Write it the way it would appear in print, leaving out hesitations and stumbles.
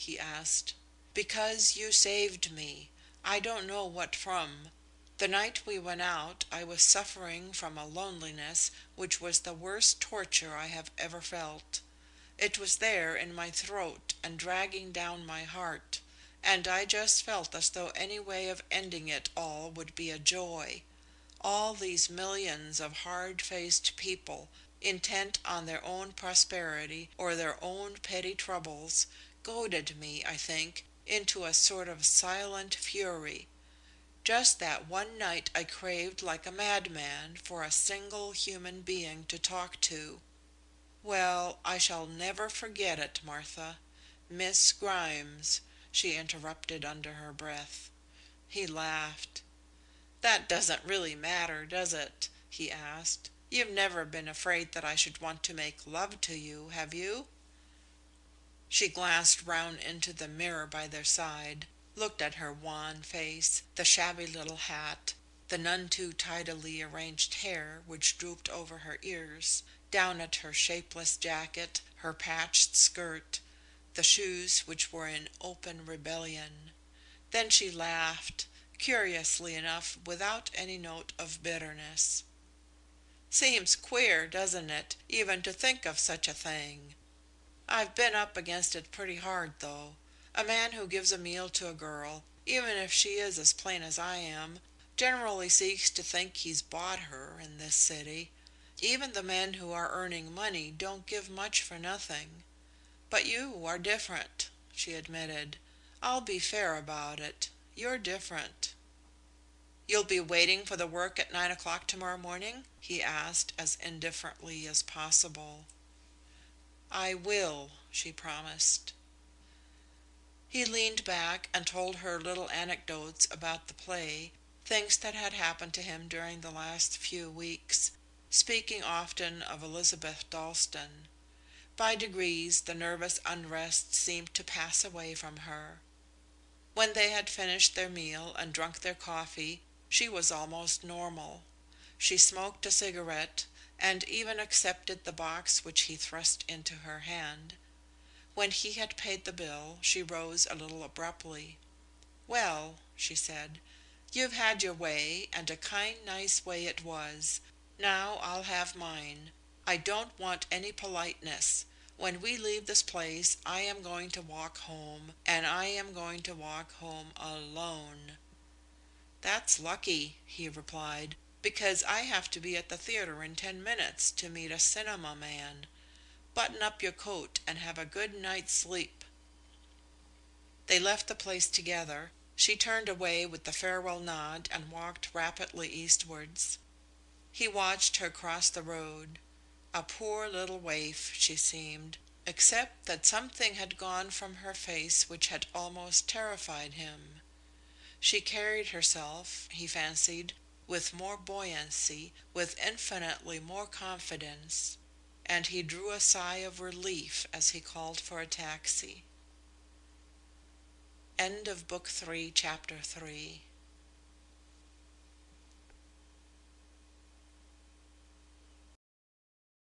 he asked. "Because you saved me. I don't know what from. The night we went out I was suffering from a loneliness which was the worst torture I have ever felt. It was there in my throat and dragging down my heart, and I just felt as though any way of ending it all would be a joy. All these millions of hard-faced people, intent on their own prosperity or their own petty troubles, goaded me, I think, into a sort of silent fury. Just that one night I craved like a madman for a single human being to talk to. Well, I shall never forget it, Martha. Miss Grimes," she interrupted under her breath. He laughed. "That doesn't really matter, does it?" he asked. "You've never been afraid that I should want to make love to you, have you?" She glanced round into the mirror by their side, looked at her wan face, the shabby little hat, the none too tidily arranged hair which drooped over her ears, down at her shapeless jacket, her patched skirt, the shoes which were in open rebellion. Then she laughed, curiously enough without any note of bitterness. "Seems queer, doesn't it, even to think of such a thing? I've been up against it pretty hard, though. A man who gives a meal to a girl, even if she is as plain as I am, generally seems to think he's bought her in this city. Even the men who are earning money don't give much for nothing. But you are different," she admitted. "I'll be fair about it. You're different." "You'll be waiting for the work at 9 o'clock tomorrow morning?" he asked as indifferently as possible. "I will," she promised. He leaned back and told her little anecdotes about the play, things that had happened to him during the last few weeks, speaking often of Elizabeth Dalstan. By degrees the nervous unrest seemed to pass away from her. When they had finished their meal and drunk their coffee, she was almost normal. She smoked a cigarette, and even accepted the box which he thrust into her hand. When he had paid the bill, she rose a little abruptly. "Well," she said, "you've had your way, and a kind, nice way it was. Now I'll have mine. I don't want any politeness. When we leave this place I am going to walk home, and I am going to walk home alone." "That's lucky," he replied, "because I have to be at the theatre in 10 minutes to meet a cinema man. Button up your coat and have a good night's sleep." They left the place together. She turned away with the farewell nod and walked rapidly eastwards. He watched her cross the road. A poor little waif, she seemed, except that something had gone from her face which had almost terrified him. She carried herself, he fancied, with more buoyancy, with infinitely more confidence, and he drew a sigh of relief as he called for a taxi. End of Book 3, Chapter 3.